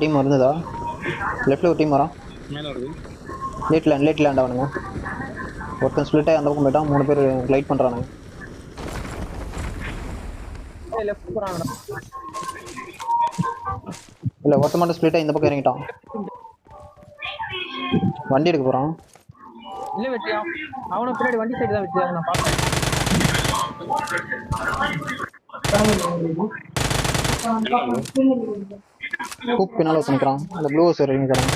Team வருதா? லெஃப்ட்ல ஒரு டீம் வரான். மேல வருது. லேட் லேண்ட் ஆவணுங்க. ஒருத்தன் ஸ்ப்ளிட் ஆகி அந்த பக்கம் போயிட்டான். 3 பேர் லைட் பண்றானுங்க. லெஃப்ட் போறாங்கடா. இல்ல ஒருத்தன் மட்டும் ஸ்ப்ளிட் ஆகி இந்த பக்கம் இறங்கிட்டான். வண்டி எடுக்க போறான். இல்ல வெற்றியா அவன பின்னாடி வண்டி சைடு தான் வெற்றியா நான் பார்த்தேன். கூப் பின்னால ஒருத்தன் அந்த ப்ளூ சார் இறங்கிக்கிறான்.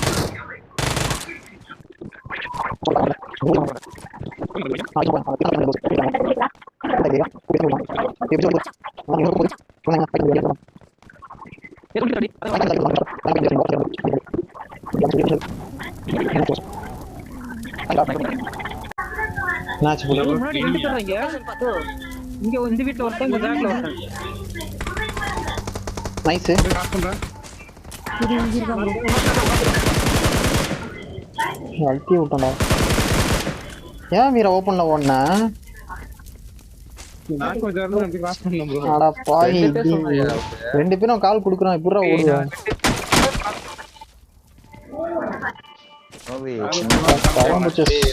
இங்க இந்த வீட்டுல ஒருத்தன் இந்த பேக்ல ஒருத்தன். நைஸ். அழுத்தி விட்டோம்டா. ஏன் மீரா ஓப்பன்ல ஓடுன? அட பாய், 2 பேரும் கால் குடுக்குறான். இப்படிடா ஓடுவேன்?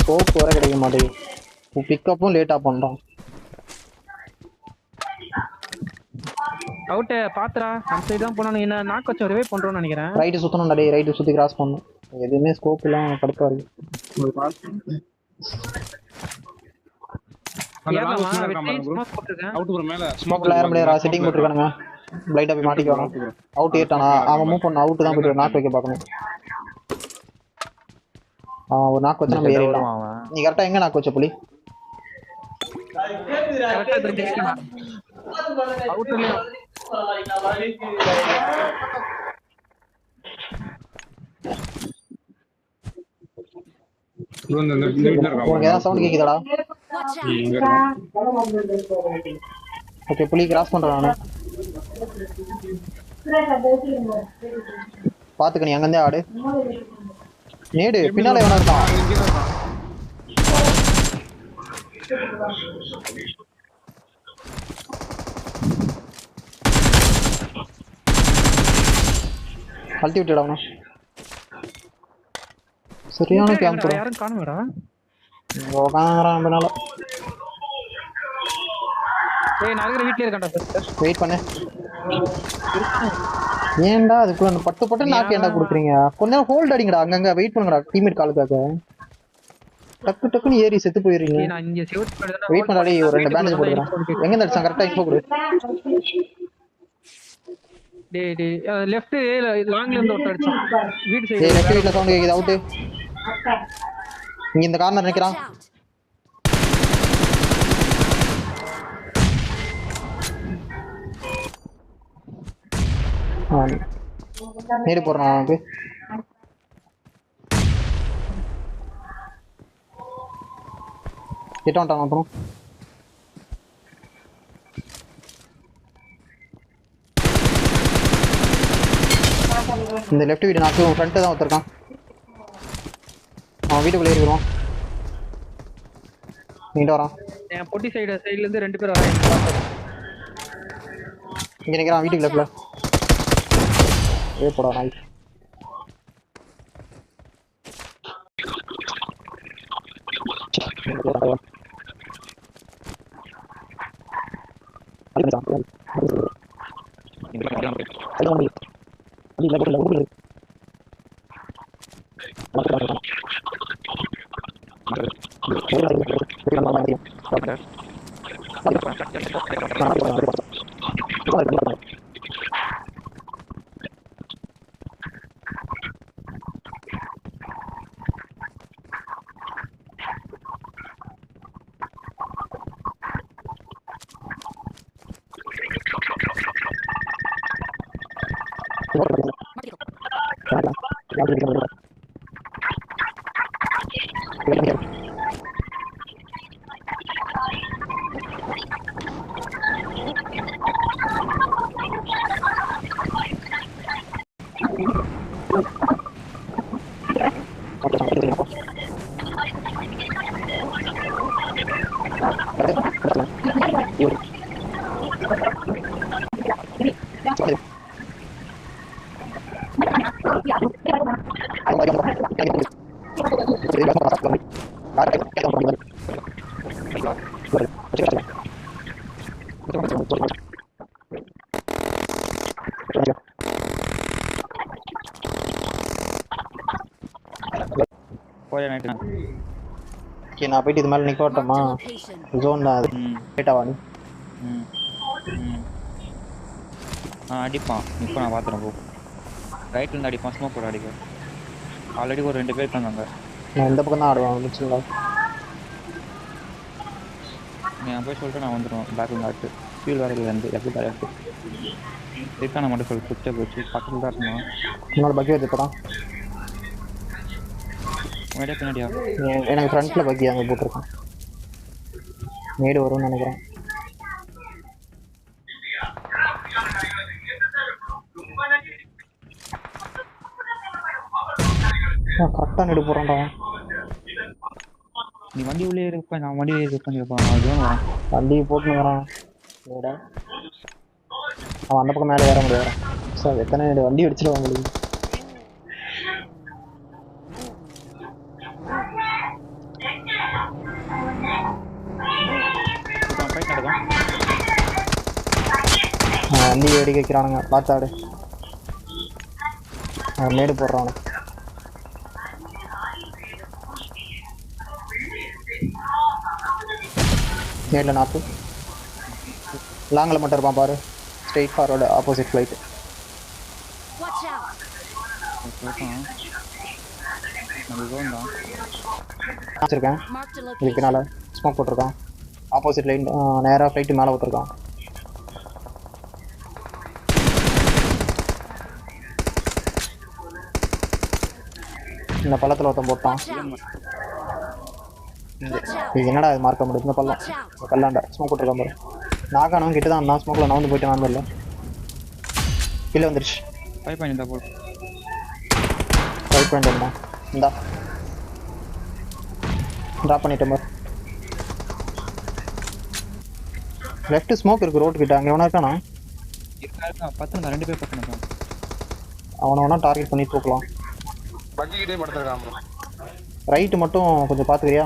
ஸ்கோப் வர கிடைக்க மாட்டேங்குது. பிக்கப்பும் லேட்டா பண்றான். அவுட் பாத்துறா. அந்த சைடு தான் போனானு. என்ன நாக் வச்சு ரிவைவ் பண்றோம்னு நினைக்கிறேன். ரைட் சுத்தணும் டேய். ரைட் சுத்தி கிராஸ் பண்ணனும். எதுமே ஸ்கோப் இல்ல. கடுப்பா இருக்கு. ஸ்மோக்ல ஏற முடியாதா? செட்டிங் போட்டுருக்கானுங்க. லைட்டா போய் மாட்டிக்க வரான். அவுட் ஏட்டானா? அவன் மூவ் பண்ண அவுட் தான் போய் நாக் வைக்க பார்க்கணும். ஒரு நாக் வச்சு நம்ம ஏறிடலாம். நீ கரெக்டா எங்க நாக் வச்ச புலி? உனக்கு ஏதாவது சவுண்ட் கேக்குதாடா? ஓகே, புலி கிராஸ் பண்றான். நானு பாத்துக்க, நீ அங்கிருந்தே ஆடு. நேடு பின்னால எவனா இருக்கான். அழுத்தி விட்டுடா அவனா. சரியான கேம்ப். யாரும் காணுமேடா. உட்காந்துறான் பின்னால. ஏய் நான் இருக்கிற வீட்லயே இருக்கேன்டா. வெயிட் பண்ணு. ஏன்டா அதுக்குள்ள அந்த பட்டு நாக்கு ஏன்டா குடுக்குறீங்க? கொஞ்ச நேரம் ஹோல்ட் அடிங்கடா. அங்கங்க வெயிட் பண்ணுங்கடா. டீம்மேட் காலுக்காக டக்குன்னு ஏறி செத்து போயிடுறீங்க. நான் இங்க செவுத்து படுறேன்னா வெயிட் பண்ணடா. ஒரு 2 பேண்டேஜ் போடுறேன். எங்க அடிச்சான்? கரெக்டா இன்ஃபோ கொடு. டேய் லெஃப்ட் லாங்ல இருந்து ஒருத்தர் அடிச்சான். வீட் சைடு. டேய் லெஃப்ட் வீட்ல சவுண்ட் கேக்குது. அவுட். இங்க இந்த கார்னர் நிக்கறான். நேடு போறான் அவனுக்கு. கிட்ட வந்துட்டான் அப்புறம். இந்த லெஃப்ட் வீடு நாக்கு ஃப்ரண்ட் தான் ஒருத்தருக்கான். அவன் வீட்டுக்குள்ளே ஏறிடுவான். நீண்ட வரான். என் பொட்டி சைடுல இருந்து 2 பேர் வராங்க. இங்க நிக்கிறான் வீட்டுக்கு லெஃப்ட்ல. ஏ போடா நாய். போய் நைட்டு ஓகே நான் போயிட்டு இது மேலே நிக்க வரட்டுமா? ஜோன் தான் அது. லேட்டா வா நீ. அடிப்பான் இப்போ நான் பார்த்துறேன் போ. ரைட்ல இருந்து அடிப்பான், ஸ்மோக் போட அடிக்க. ஆல்ரெடி ஒரு 2 பேர் இருக்காங்க. நான் இந்த பக்கம் தான் ஆடுவேன் முடிச்சுங்களா? நான் போய் சொல்லிட்டு நான் வந்துடுவேன். பேக்கில் ஆட்டு ஃபியூல் வேறு இருந்து எப்படி தயாரிட்டு இருக்கான மட்டும் சொல்லி சுத்த போச்சு. பக்கத்தில் தான் இருந்தான். என்னோட பக்கி வருது இப்போதான். முன்னாடியே பின்னாடியா? எனக்கு ஃப்ரண்ட்டில் பக்கி அங்கே போட்டிருக்கேன். மேடு வரும்னு நினைக்கிறேன். கரெக்டாக நெடு போகிறான்டா. நீ வண்டி உள்ளே இருப்ப, நான் வண்டி உட்காந்துருப்பான். அதுதான் வரேன். வண்டி போட்டுங்கிறான். அவன் அந்த பக்கம் மேலே ஏற முடியாது. சார் எத்தனை வண்டி அடிச்சிடுவான் உங்களுக்கு. வண்டி வெடி வைக்கிறானுங்க பார்த்தாடு. மேடு போடுறானு. மேடில் நாற்று லாங்கில் மட்டும் இருப்பான் பாரு. Straight forward opposite flight. வச்சிருக்கேன் இதுக்கு பின்னால் ஸ்மோக் போட்டிருக்கான். ஆப்போசிட் லைன் நேராக ஃப்ளைட்டு மேலே விட்டுருக்கான். இந்த பள்ளத்தில் ஒருத்தன் போட்டான். இது என்னடா இது மார்க்க முடியும்? இந்த பள்ளம் கல்லாண்டா ஸ்மோக் போட்டிருக்கான் பாரு. நாகானவன் கிட்ட தான் நான் ஸ்மோக்கில் நவுந்து போயிட்டு நான் இல்லை கீழே வந்துருச்சு. 5 பாயிண்ட் போடு. 5 பாயிண்ட் என்ன இந்தா ட்ராப் பண்ணிட்டேன் பாரு. லெஃப்ட் ஸ்மோக் இருக்கு ரோட்டு கிட்ட. அங்கே எவனா இருக்கானா? இருக்கா பத்து 2 பேர் பத்து. அவனை வேணா டார்கெட் பண்ணி தூக்கலாம். ரைட்டு மட்டும் கொஞ்சம் பார்த்துக்கிறியா?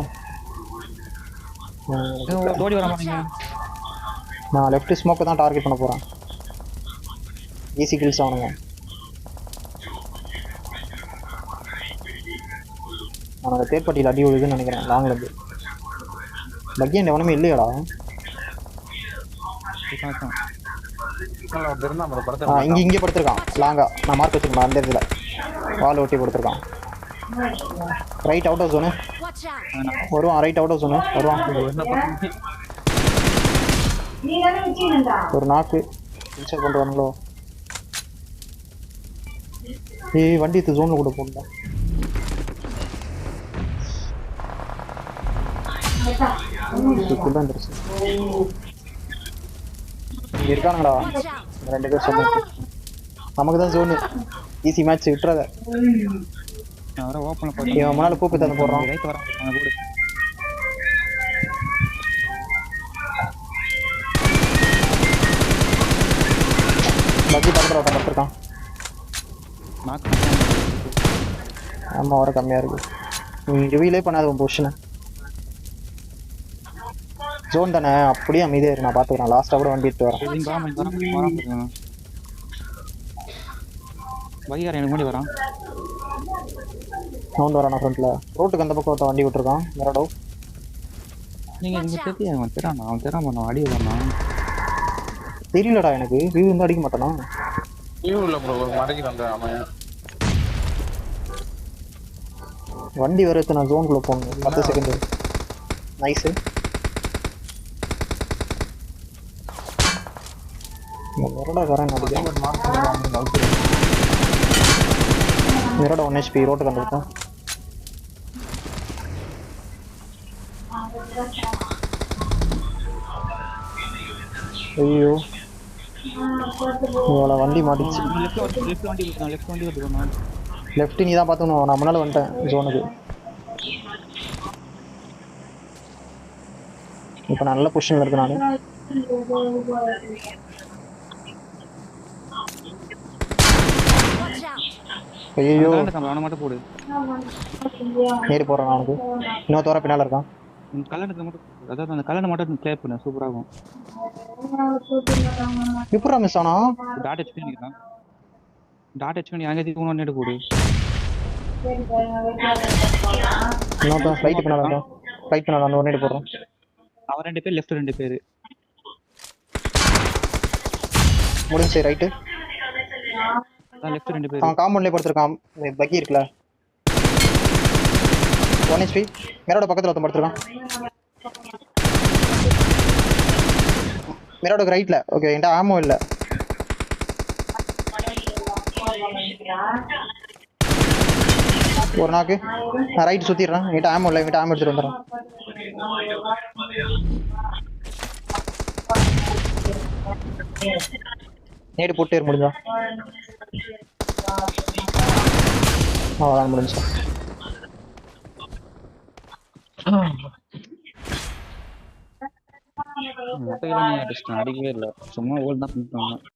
ஓடி வர மாட்டீங்க. நான் லெஃப்ட் ஸ்மோக்கை தான் டார்கெட் பண்ண போகிறேன். ஈஸி கில்ஸ் ஆகணுங்க. அவனோட தேர்ப்பட்டியில் அடி விழுதுன்னு நினைக்கிறேன் லாங்லேருந்து. பக்கியன் எவனுமே இல்லையாடா? இங்கே படுத்துருக்கான் லாங்கா. நான் மார்க் வச்சுருக்கேன் அந்த இடத்துல வால் ஒட்டி கொடுத்துருக்கான். ரைட் அவுட் ஆஃப் ஜோனு வருவான். ரைட் அவுட் ஆஃப் ஜோனு வருவான். ஒரு நாக்கு இன்சர் பண்ணுறானுங்களோ. ஏய் வண்டி இது ஜோனில் கூட போகல. இதுக்குள்ள வந்துருச்சு. இங்கே இருக்கானுங்களா 2 பேர் சொன்னாங்க. நமக்கு தான் ஜோனு. Easy match விட்டுறத. இவன் முன்னால் பூப்பு தந்து போடுறான். பக்கி பக்கத்தில் ஒருத்தன் படுத்துருக்கான். ஆமாம் வர கம்மியாக இருக்கு. ரிவீலே பண்ணாது உன் பொசிஷனை. ஜோன் தானே அப்படியே அமைதியாக இருக்கு. நான் பார்த்துக்கிறேன். லாஸ்ட்டாக கூட வண்டி எடுத்து வரேன். பையார் எனக்கு முன்னாடி வரான். சவுண்ட் வரானா ஃப்ரண்ட்டில். ரோட்டுக்கு அந்த பக்கம் ஒருத்தன் வண்டி விட்டுருக்கான். வேறடோ நீங்கள் இங்கே தெரியும். அவன் தெரானா அவன் அடி வரான். தெரியலடா எனக்கு. வியூ வந்து அடிக்க மாட்டானா? வண்டி வர நான் ஜோனுக்குள்ளே போகணும். 10 செகண்ட். நைஸு. வரடா வரேன் மிரடா 1 HP ரோட்டு கண்டிருக்கேன். ஐயோ இவ்வளோ வண்டி மாட்டிச்சு. லெஃப்ட் நீ தான் பார்த்துக்கணும். நான் முன்னால் வந்துட்டேன் ஜோனுக்கு. இப்போ நல்ல பொசிஷனில் இருக்கு நான். ஐயோ அவனை மட்டும் போடு. நேரு போடுறான் அவனுக்கு. இன்னொரு தோற பின்னால இருக்கான். கல்யாணத்துல மட்டும் அதாவது அந்த கல்யாணம் மட்டும் கிளியர் பண்ண சூப்பரா இருக்கும். எப்படா மிஸ் ஆனா? டாட் ஹெச்பி நினைக்கிறான். டாட் ஹெச்பி அங்கே தூக்கணும் ஒன்று போடு. இன்னொருத்தன் ஃப்ளைட் பின்னால இருக்கான். ஃப்ளைட் பின்னால அந்த ஒரு நேடு போடுறான். அவன் 2 பேர் லெஃப்ட் 2 பேர். முடிஞ்சு ரைட்டு. லெஃப்ட் 2 பேர். அவன் காம்பவுண்ட்லயே படுத்திருக்கான். பக்கி இருக்குல்ல 1 HP மிரோட பக்கத்துல ஒருத்தன் படுத்திருக்கான். மிரோட ரைட்ல. ஓகே என்கிட்ட ஆமோ இல்ல. ஒரு நாக்கு நான் ரைட் சுத்திடுறேன். என்கிட்ட ஆமோ இல்ல. என்கிட்ட ஆமோ எடுத்துட்டு வந்துடுறேன். நேடு போட்டு முடிஞ்சா அவ்வளோதான் முடிஞ்சா. அடிக்கவே இல்லை, சும்மா ஓல் தான் பண்ணிட்டு